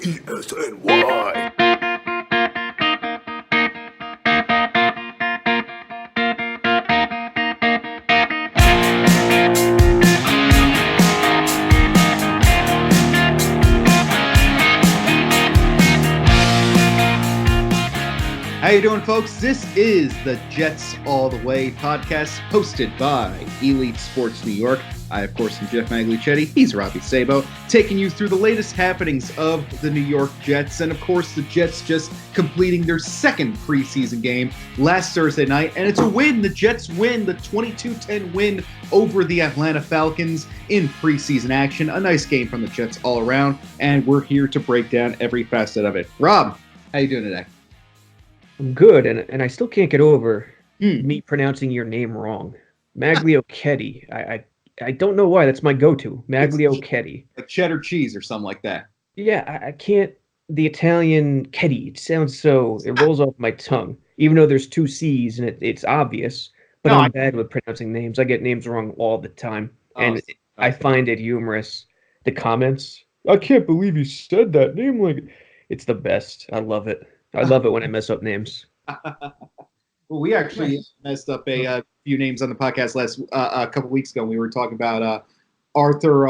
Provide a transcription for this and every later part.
ESNY. How you doing, folks? This is the Jets All the Way podcast, hosted by Elite Sports New York. I, of course, am Geoff Magliocchetti. He's Robby Sabo, taking you through the latest happenings of the New York Jets. And, of course, the Jets just completing their second preseason game last Thursday night. And it's a win. The Jets win the 22-10 win over the Atlanta Falcons in preseason action. A nice game from the Jets all around. And we're here to break down every facet of it. Rob, how you doing today? I'm good, and I still can't get over me pronouncing your name wrong. Magliocchetti. I don't know why. That's my go-to. Magliocchetti. Like cheddar cheese or something like that. Yeah, I can't. The Italian Chetti. It sounds so. It rolls off my tongue, even though there's two C's and it's obvious. But No, I'm bad with pronouncing names. I get names wrong all the time, and I find it humorous. The comments. I can't believe you said that name. Like, it's the best. I love it. I love it when I mess up names. Well, we actually messed up a few names on the podcast a couple weeks ago. We were talking about Arthur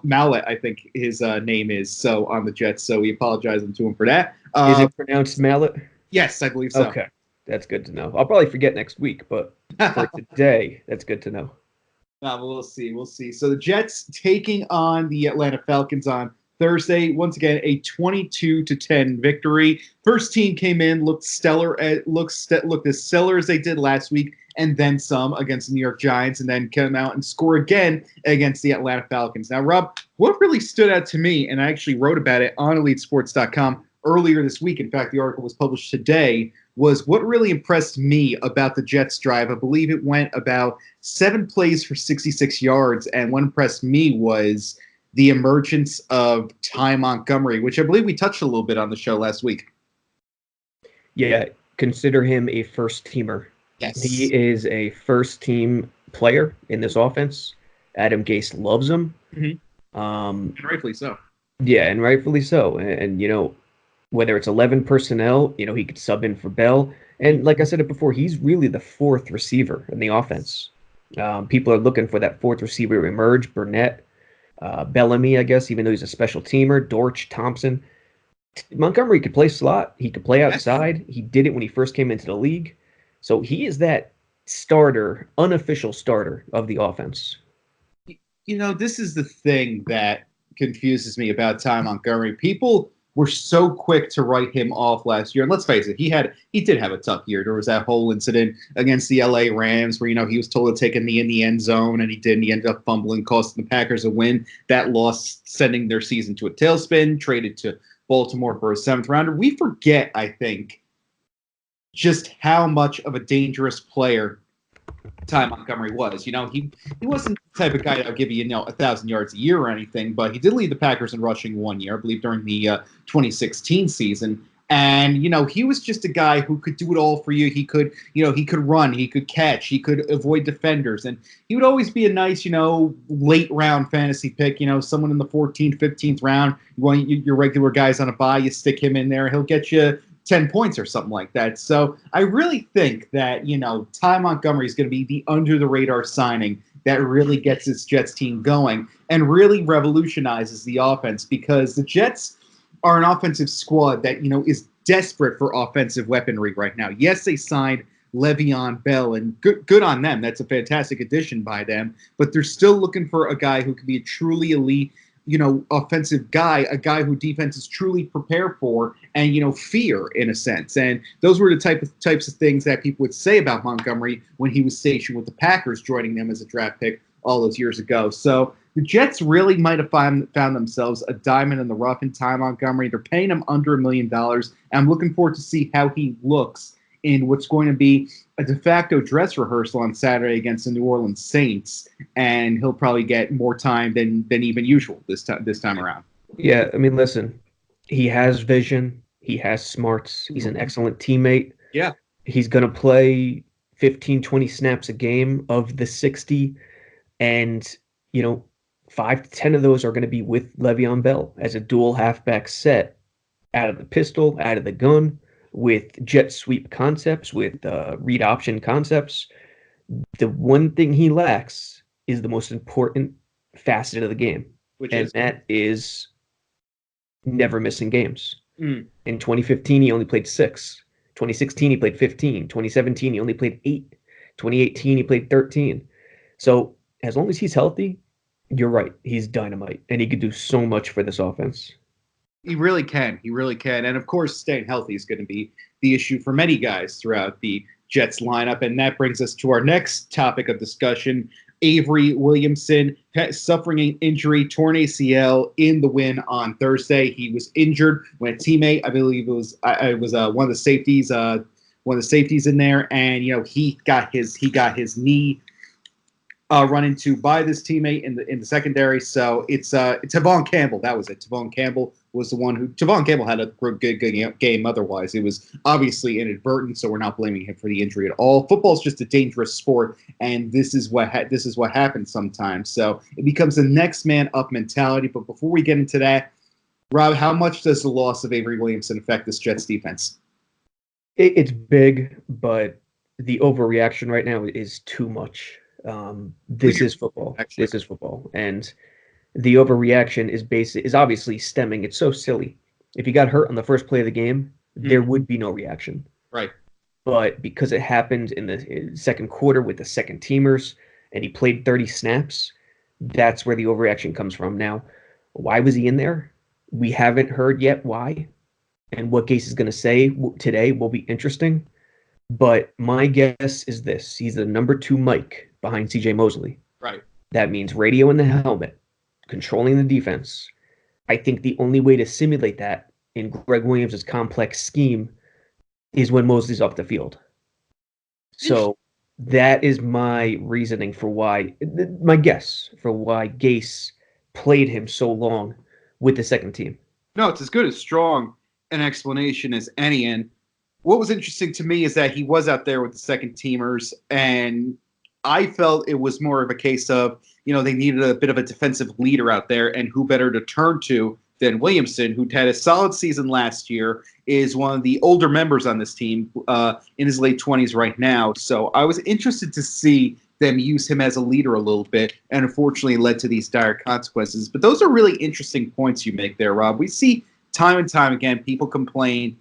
Mallet, I think his name is, so on the Jets. So we apologize to him for that. Is it pronounced Mallet? Yes, I believe so. Okay, that's good to know. I'll probably forget next week, but for today, that's good to know. We'll see. We'll see. So the Jets taking on the Atlanta Falcons on Thursday, once again, a 22-10 victory. First team came in, looked stellar, looked as stellar as they did last week, and then some against the New York Giants, and then came out and score again against the Atlanta Falcons. Now, Rob, what really stood out to me, and I actually wrote about it on EliteSports.com earlier this week. In fact, the article was published today, was what really impressed me about the Jets drive. I believe it went about 7 plays for 66 yards, and what impressed me was the emergence of Ty Montgomery, which I believe we touched a little bit on the show last week. Yeah, consider him a first-teamer. Yes. He is a first-team player in this offense. Adam Gase loves him. Mm-hmm. And rightfully so. Yeah, and rightfully so. And, you know, whether it's 11 personnel, you know, he could sub in for Bell. And like I said it before, he's really the fourth receiver in the offense. People are looking for that fourth receiver to emerge. Burnett. Bellamy, I guess, even though he's a special teamer, Dortch, Thompson. Montgomery could play slot. He could play outside. He did it when he first came into the league. So he is that starter, unofficial starter of the offense. You know, this is the thing that confuses me about Ty Montgomery. People were so quick to write him off last year. And let's face it, he did have a tough year. There was that whole incident against the LA Rams where, you know, he was told to take a knee in the end zone, and he didn't. He ended up fumbling, costing the Packers a win. That loss sending their season to a tailspin, traded to Baltimore for a 7th rounder. We forget, I think, just how much of a dangerous player Ty Montgomery was. You know, he wasn't the type of guy that would give you, 1,000 yards a year or anything, but he did lead the Packers in rushing one year, I believe, during the 2016 season. And, you know, he was just a guy who could do it all for you. He could run, he could catch, he could avoid defenders. And he would always be a nice, late round fantasy pick, someone in the 14th, 15th round. You want your regular guys on a bye, you stick him in there, he'll get you 10 points or something like that. So I really think that, Ty Montgomery is going to be the under-the-radar signing that really gets this Jets team going and really revolutionizes the offense, because the Jets are an offensive squad that, is desperate for offensive weaponry right now. Yes, they signed Le'Veon Bell, and good on them. That's a fantastic addition by them. But they're still looking for a guy who can be a truly elite, offensive guy, a guy who defenses truly prepare for and, fear in a sense. And those were the types of things that people would say about Montgomery when he was stationed with the Packers, joining them as a draft pick all those years ago. So the Jets really might have found themselves a diamond in the rough in Ty Montgomery. They're paying him under $1 million. And I'm looking forward to see how he looks in what's going to be a de facto dress rehearsal on Saturday against the New Orleans Saints, and he'll probably get more time than even usual this time around. Yeah, I mean, listen, he has vision, he has smarts, he's an excellent teammate. Yeah. He's going to play 15, 20 snaps a game of the 60, and, 5 to 10 of those are going to be with Le'Veon Bell as a dual halfback set. out of the pistol, out of the gun, with jet sweep concepts, with read option concepts. The one thing he lacks is the most important facet of the game, which and is that is never missing games. mm, In 2015, he only played 6. 2016, he played 15. 2017, he only played 8. 2018, he played 13. So as long as he's healthy, you're right. He's dynamite, and he could do so much for this offense. he really can. He really can. And of course, staying healthy is going to be the issue for many guys throughout the Jets lineup. And that brings us to our next topic of discussion. Avery Williamson suffering an injury, torn ACL in the win on Thursday. He was injured when a teammate, I believe it was one of the safeties, in there, and he got his knee run into by this teammate in the secondary. So it's Tavon Campbell. That was it. Tavon Campbell was the one who. Tavon Campbell had a good game. Otherwise, it was obviously inadvertent. So we're not blaming him for the injury at all. Football's just a dangerous sport, and this is what happens sometimes. So it becomes a next man up mentality. But before we get into that, Rob, how much does the loss of Avery Williamson affect this Jets defense? It's big, but the overreaction right now is too much. This is football. Actually. This is football, and the overreaction is obviously stemming. It's so silly. If he got hurt on the first play of the game, there would be no reaction. Right. But because it happened in the second quarter with the second teamers, and he played 30 snaps, that's where the overreaction comes from. Now, why was he in there? We haven't heard yet why, and what Gase is going to say today will be interesting. But my guess is this: he's the number 2 mic behind CJ Mosley. Right. That means radio in the helmet, controlling the defense. I think the only way to simulate that in Gregg Williams' complex scheme is when Mosley's off the field. So that is my reasoning for my guess for why Gase played him so long with the second team. No, it's as good as strong an explanation as any. And what was interesting to me is that he was out there with the second teamers, and I felt it was more of a case of, they needed a bit of a defensive leader out there, and who better to turn to than Williamson, who had a solid season last year, is one of the older members on this team, in his late 20s right now. So I was interested to see them use him as a leader a little bit, and unfortunately led to these dire consequences. But those are really interesting points you make there, Rob. We see time and time again people complain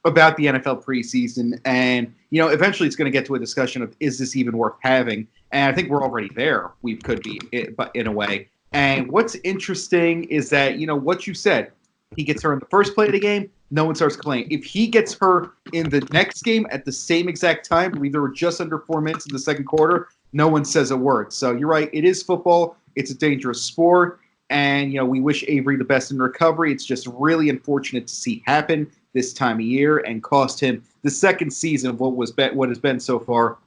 about the NFL preseason, and eventually it's going to get to a discussion of, is this even worth having? And I think we're already there. We could be, but in a way. And what's interesting is that what you said, he gets hurt in the first play of the game, no one starts complaining. If he gets hurt in the next game at the same exact time, I believe there were just under 4 minutes in the second quarter, no one says a word. So you're right, it is football. It's a dangerous sport, and we wish Avery the best in recovery. It's just really unfortunate to see happen this time of year and cost him the second season of what has been so far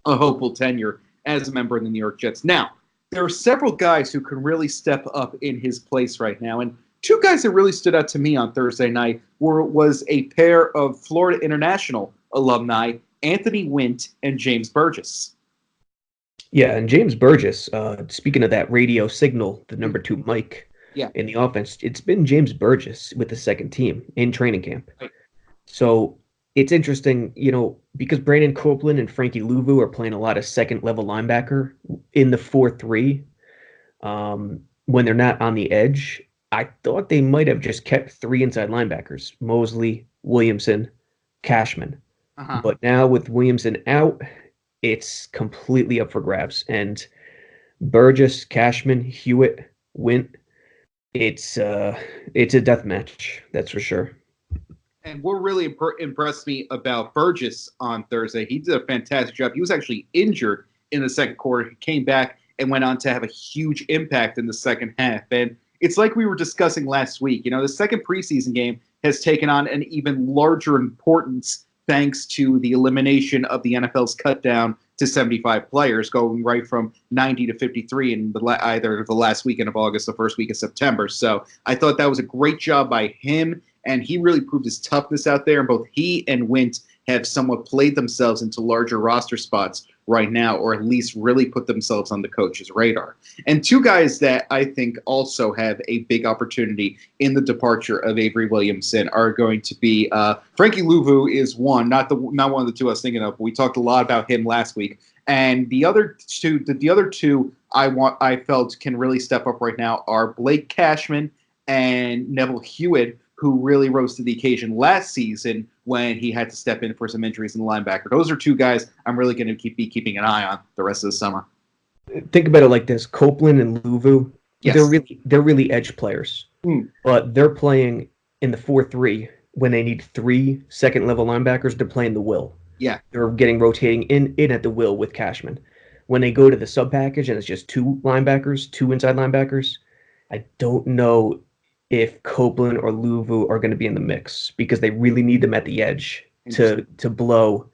a hopeful tenure as a member of the New York Jets. Now, there are several guys who can really step up in his place right now, and 2 guys that really stood out to me on Thursday night was a pair of Florida International alumni, Anthony Wint and James Burgess. Yeah, and James Burgess, speaking of that radio signal, the number 2 mic, in the offense, it's been James Burgess with the second team in training camp. Right. So it's interesting, because Brandon Copeland and Frankie Louvu are playing a lot of second-level linebacker in the 4-3 when they're not on the edge. I thought they might have just kept 3 inside linebackers, Mosley, Williamson, Cashman. But now with Williamson out, it's completely up for grabs. And Burgess, Cashman, Hewitt, Wint, it's a death match, that's for sure. And what really impressed me about Burgess on Thursday, he did a fantastic job. He was actually injured in the second quarter. He came back and went on to have a huge impact in the second half. And it's like we were discussing last week. The second preseason game has taken on an even larger importance thanks to the elimination of the NFL's cut down to 75 players, going right from 90 to 53 in either the last weekend of August, the first week of September. So I thought that was a great job by him, and he really proved his toughness out there. And both he and Wint have somewhat played themselves into larger roster spots right now, or at least really put themselves on the coach's radar. And two guys that I think also have a big opportunity in the departure of Avery Williamson are going to be Frankie Louvu is one, not one of the two I was thinking of. We talked a lot about him last week. And the other two I felt can really step up right now are Blake Cashman and Neville Hewitt, who really rose to the occasion last season when he had to step in for some injuries in the linebacker. Those are two guys I'm really going to be keeping an eye on the rest of the summer. Think about it like this: Copeland and Louvu, yes. they're really edge players, but they're playing in the 4-3 when they need 3 second-level linebackers to play in the will. Yeah, they're getting rotating in at the will with Cashman. When they go to the sub package and it's just 2 linebackers, 2 inside linebackers, I don't know if Copeland or Louvu are going to be in the mix because they really need them at the edge to blow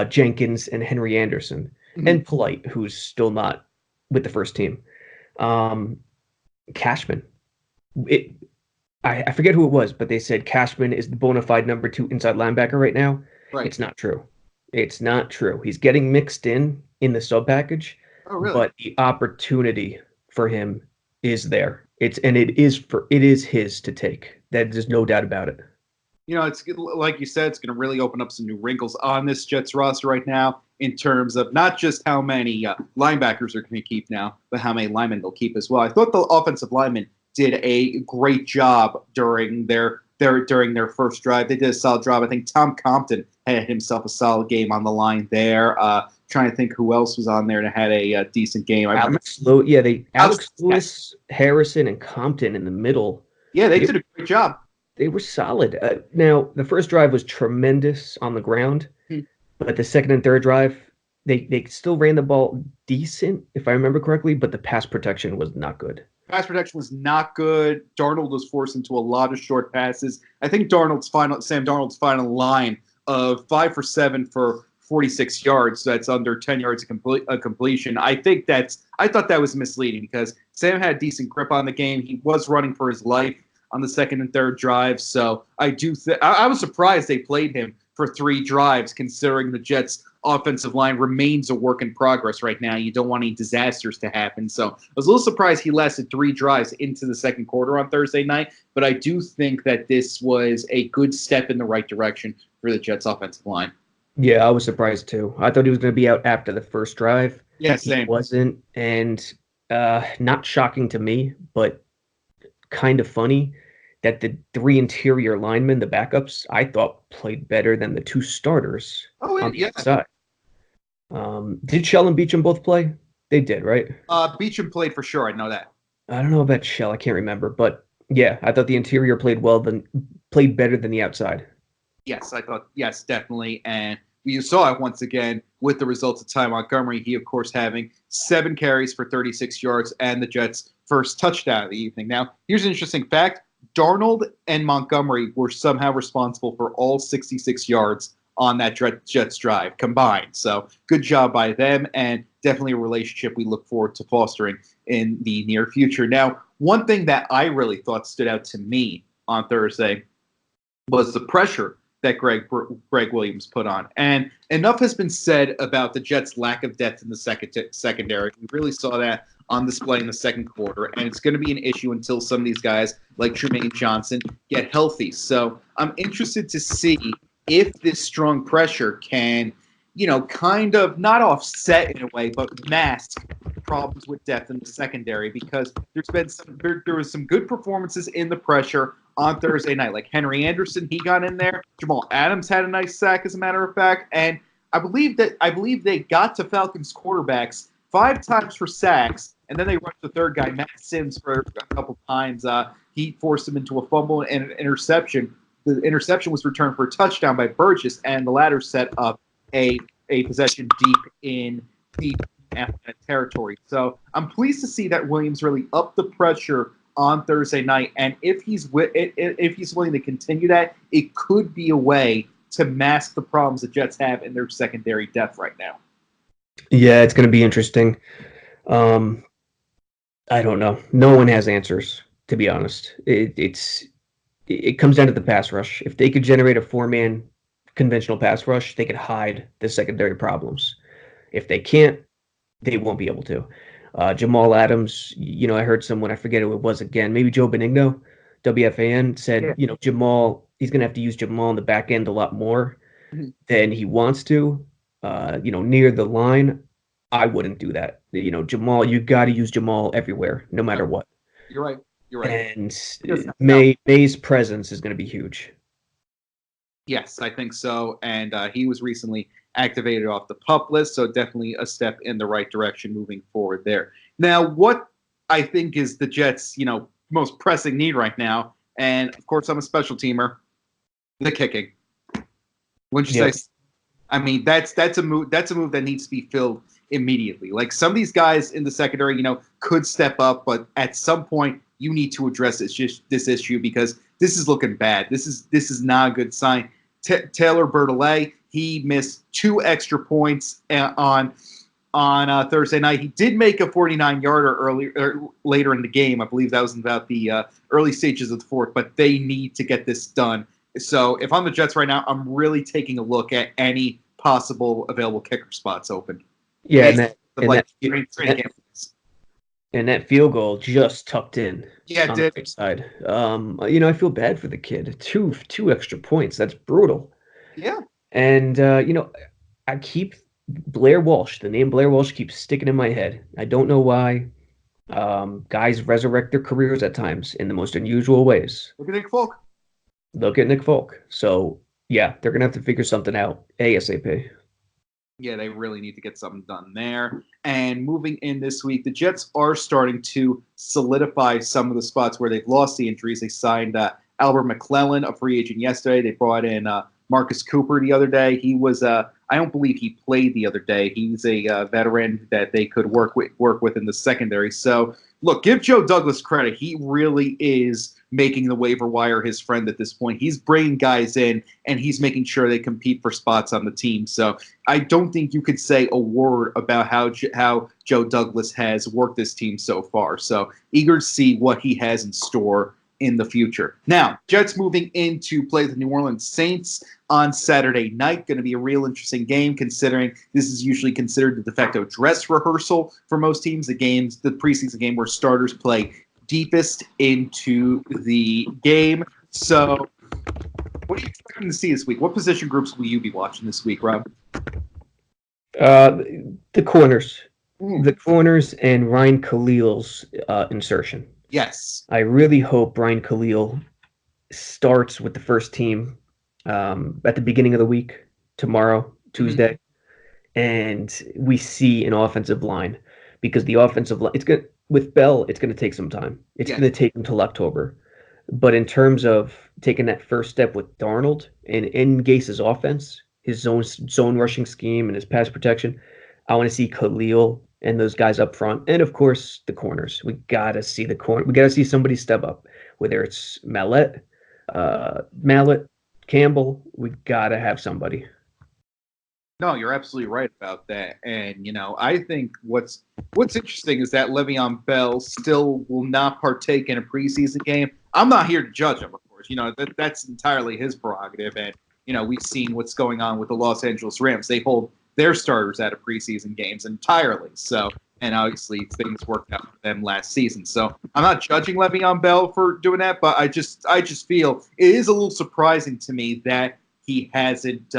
Jenkins and Henry Anderson and Polite, who's still not with the first team. Cashman. I forget who it was, but they said Cashman is the bona fide number 2 inside linebacker right now. Right. It's not true. It's not true. He's getting mixed in the sub package, but the opportunity for him is there. It is his to take. There's no doubt about it. You know, it's like you said, it's going to really open up some new wrinkles on this Jets roster right now in terms of not just how many linebackers are going to keep now, but how many linemen they'll keep as well. I thought the offensive linemen did a great job during their first drive. They did a solid job. I think Tom Compton had himself a solid game on the line there. Trying to think who else was on there that had a decent game. Alex Lewis, Harrison, and Compton in the middle. Yeah, they did a great job. They were solid. Now, the first drive was tremendous on the ground, but the second and third drive, they still ran the ball decent, if I remember correctly, but the pass protection was not good. Pass protection was not good. Darnold was forced into a lot of short passes. I think Sam Darnold's final line of 5 for 7 for 46 yards. So that's under 10 yards of completion. I thought that was misleading because Sam had decent grip on the game. He was running for his life on the second and third drive. So I was surprised they played him for 3 drives, considering the Jets' offensive line remains a work in progress right now. You don't want any disasters to happen. So I was a little surprised he lasted 3 drives into the second quarter on Thursday night, but I do think that this was a good step in the right direction for the Jets' offensive line. Yeah, I was surprised too. I thought he was going to be out after the first drive. Yeah, same. He wasn't, and not shocking to me, but kind of funny that the 3 interior linemen, the backups, I thought played better than the 2 starters on the outside. Did Shell and Beachum both play? They did, right? Beachum played for sure. I know that. I don't know about Shell. I can't remember, but yeah, I thought the interior played better than the outside. Yes, definitely. And you saw it once again with the results of Ty Montgomery. He, of course, having 7 carries for 36 yards and the Jets' first touchdown of the evening. Now, here's an interesting fact. Darnold and Montgomery were somehow responsible for all 66 yards on that Jets drive combined. So good job by them, and definitely a relationship we look forward to fostering in the near future. Now, one thing that I really thought stood out to me on Thursday was the pressure that Gregg Williams put on. And enough has been said about the Jets' lack of depth in the secondary. We really saw that on display in the second quarter, and it's going to be an issue until some of these guys like Tremaine Johnson get healthy. So I'm interested to see if this strong pressure can, kind of not offset in a way, but mask problems with depth in the secondary, because there was some good performances in the pressure on Thursday night. Like Henry Anderson, he got in there. Jamal Adams had a nice sack, as a matter of fact, and I believe they got to Falcons quarterbacks 5 times for sacks, and then they rushed the third guy, Matt Sims, for a couple times. He forced him into a fumble and an interception. The interception was returned for a touchdown by Burgess, and the latter set up a possession deep in the territory. So I'm pleased to see that Williams really upped the pressure on Thursday night, and if he's willing to continue that, it could be a way to mask the problems the Jets have in their secondary depth right now. Yeah, it's going to be interesting. I don't know. No one has answers, to be honest. It comes down to the pass rush. If they could generate a 4-man conventional pass rush, they could hide the secondary problems. If they can't, they won't be able to. Jamal Adams, I heard someone, I forget who it was again, maybe Joe Benigno, WFAN, said, Jamal, he's going to have to use Jamal in the back end a lot more than he wants to, near the line. I wouldn't do that. Jamal, you got to use Jamal everywhere, no matter what. You're right. You're right. And May's presence is going to be huge. Yes, I think so. And he was recently activated off the PUP list, so definitely a step in the right direction moving forward there. Now, what I think is the Jets, most pressing need right now, and of course I'm a special teamer, the kicking. Wouldn't you say? I mean, that's a move that needs to be filled immediately. Like some of these guys in the secondary, could step up, but at some point you need to address this issue because this is looking bad. This is not a good sign. Taylor Bertolet, he missed 2 extra points on Thursday night. He did make a 49-yarder later in the game. I believe that was about the early stages of the fourth, but they need to get this done. So if I'm the Jets right now, I'm really taking a look at any possible available kicker spots open. Yeah, and that field goal just tucked in. Yeah, it did. The right side. I feel bad for the kid. Two extra points. That's brutal. Yeah. And I keep Blair Walsh. The name Blair Walsh keeps sticking in my head. I don't know why. Guys resurrect their careers at times in the most unusual ways. Look at Nick Folk. So yeah, they're gonna have to figure something out ASAP. Yeah, they really need to get something done there. And moving in this week, the Jets are starting to solidify some of the spots where they've lost the injuries. They signed Albert McClellan, a free agent, yesterday. They brought in Marcus Cooper the other day. He was I don't believe he played the other day. He's a veteran that they could work with in the secondary. So look, give Joe Douglas credit. He really is making the waiver wire his friend at this point. He's bringing guys in, and he's making sure they compete for spots on the team. So I don't think you could say a word about how Joe Douglas has worked this team so far. So eager to see what he has in store in the future. Now, Jets moving in to play the New Orleans Saints on Saturday night. Going to be a real interesting game considering this is usually considered the de facto dress rehearsal for most teams. The preseason game where starters play deepest into the game. So what are you expecting to see this week? What position groups will you be watching this week, Rob? The corners. The corners and Ryan Khalil's insertion. Yes. I really hope Ryan Khalil starts with the first team at the beginning of the week, tomorrow, Tuesday, and we see an offensive line because the offensive line, with Bell, it's going to take some time. It's going to take until October. But in terms of taking that first step with Darnold and in Gase's offense, his zone rushing scheme and his pass protection, I want to see Khalil and those guys up front. And, of course, the corners. We got to see the corner. We got to see somebody step up, whether it's Mallett, Campbell. We got to have somebody. No, you're absolutely right about that. And, I think what's interesting is that Le'Veon Bell still will not partake in a preseason game. I'm not here to judge him, of course. That's entirely his prerogative. And, we've seen what's going on with the Los Angeles Rams. They hold their starters out of preseason games entirely. So, and obviously things worked out for them last season. So I'm not judging Le'Veon Bell for doing that, but I just feel it is a little surprising to me that he hasn't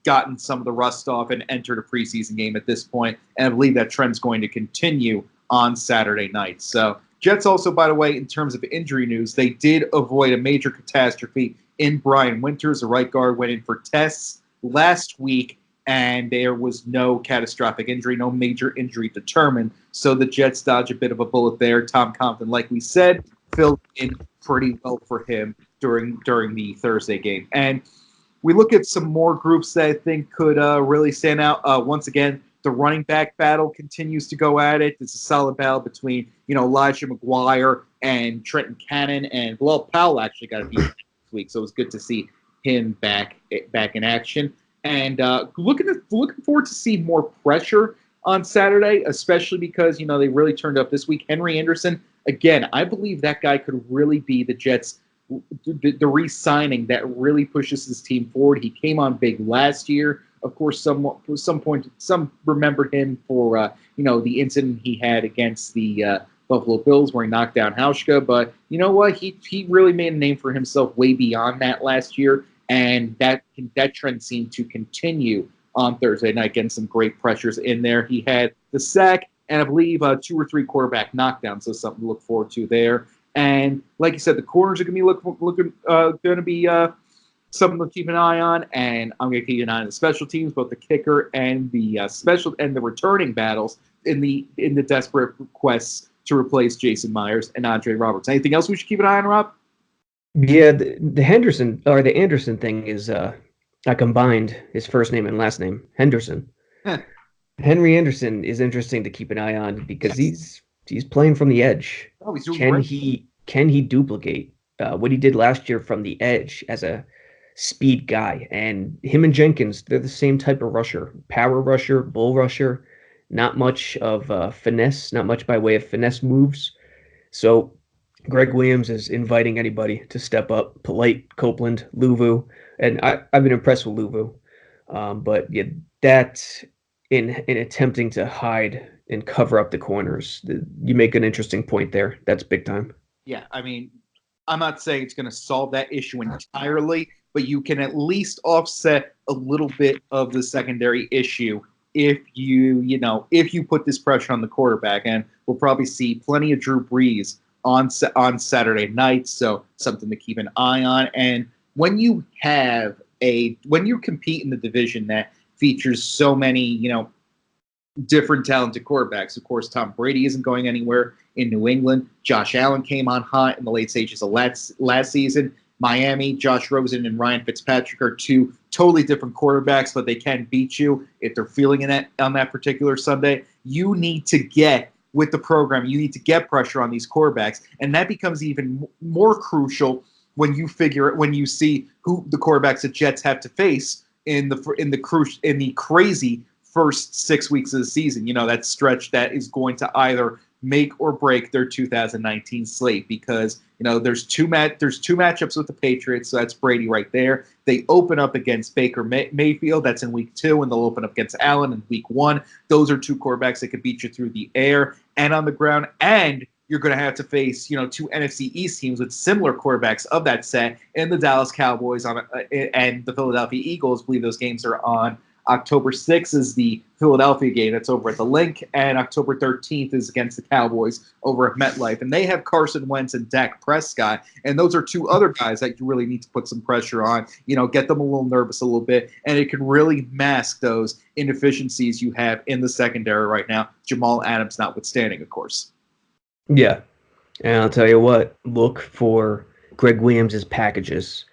gotten some of the rust off and entered a preseason game at this point. And I believe that trend's going to continue on Saturday night. So Jets also, by the way, in terms of injury news, they did avoid a major catastrophe in Brian Winters. The right guard went in for tests last week, and there was no catastrophic injury, no major injury determined. So the Jets dodged a bit of a bullet there. Tom Compton, like we said, filled in pretty well for him during the Thursday game. And we look at some more groups that I think could really stand out. Once again, the running back battle continues to go at it. It's a solid battle between, Elijah McGuire and Trenton Cannon, and Bilal Powell actually got a beat this week, so it was good to see him back in action. And looking forward to see more pressure on Saturday, especially because, they really turned up this week. Henry Anderson, again, I believe that guy could really be the Jets' the re-signing that really pushes his team forward. He came on big last year. Of course, some remembered him for the incident he had against the Buffalo Bills where he knocked down Hauschka. But you know what? He really made a name for himself way beyond that last year, and that trend seemed to continue on Thursday night, getting some great pressures in there. He had the sack and I believe 2 or 3 quarterback knockdowns, so something to look forward to there. And like you said, the corners are going to be something to keep an eye on, and I'm going to keep an eye on the special teams, both the kicker and the the returning battles in the desperate quests to replace Jason Myers and Andre Roberts. Anything else we should keep an eye on, Rob? Yeah, the Anderson thing is I combined his first name and last name, Henderson. Henry Anderson is interesting to keep an eye on because he's playing from the edge. Oh, he's doing great. Can he duplicate what he did last year from the edge as a speed guy? And him and Jenkins, they're the same type of rusher, power rusher, bull rusher, not much of finesse, not much by way of finesse moves. So Gregg Williams is inviting anybody to step up. Polite, Copeland, Luvu, and I've been impressed with Luvu. But yeah, that in attempting to hide and cover up the corners, you make an interesting point there. That's big time. Yeah, I mean, I'm not saying it's going to solve that issue entirely, but you can at least offset a little bit of the secondary issue if you put this pressure on the quarterback. And we'll probably see plenty of Drew Brees on Saturday night, so something to keep an eye on. And when you compete in the division that features so many, different talented quarterbacks. Of course, Tom Brady isn't going anywhere in New England. Josh Allen came on hot in the late stages of last season. Miami, Josh Rosen and Ryan Fitzpatrick are 2 totally different quarterbacks, but they can beat you if they're feeling it on that particular Sunday. You need to get with the program. You need to get pressure on these quarterbacks, and that becomes even more crucial when you see who the quarterbacks the Jets have to face in the crazy first 6 weeks of the season. That stretch that is going to either make or break their 2019 slate, because there's two matchups with the Patriots, so that's Brady right there. They open up against Baker Mayfield, that's in week 2, and they'll open up against Allen in week 1. Those are 2 quarterbacks that could beat you through the air and on the ground, and you're going to have to face 2 NFC East teams with similar quarterbacks of that set, and the Dallas Cowboys and the Philadelphia Eagles. I believe those games are on October 6th is the Philadelphia game. That's over at the Link. And October 13th is against the Cowboys over at MetLife. And they have Carson Wentz and Dak Prescott. And those are 2 other guys that you really need to put some pressure on, get them a little nervous a little bit. And it can really mask those inefficiencies you have in the secondary right now, Jamal Adams notwithstanding, of course. Yeah. And I'll tell you what, look for Gregg Williams' packages,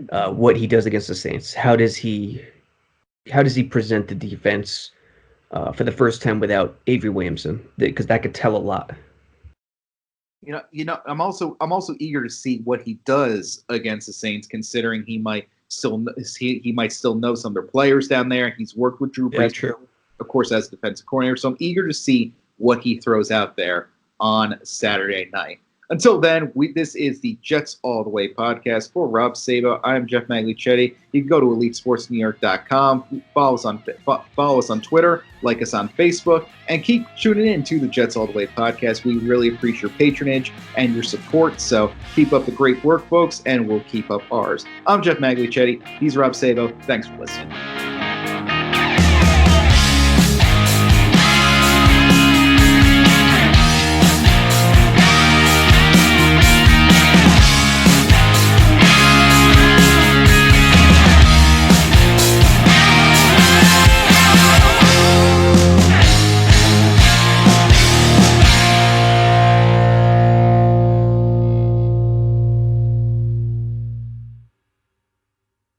what he does against the Saints. How does he present the defense for the first time without Avery Williamson? Because that could tell a lot. I'm also eager to see what he does against the Saints, considering he might still know some of their players down there. He's worked with Drew Brees, of course, as defensive coordinator. So I'm eager to see what he throws out there on Saturday night. Until then, this is the Jets All the Way podcast. For Rob Sabo, I'm Geoff Magliocchetti. You can go to EliteSportsNewYork.com, follow us on Twitter, like us on Facebook, and keep tuning in to the Jets All the Way podcast. We really appreciate your patronage and your support, so keep up the great work, folks, and we'll keep up ours. I'm Geoff Magliocchetti. He's Rob Sabo. Thanks for listening.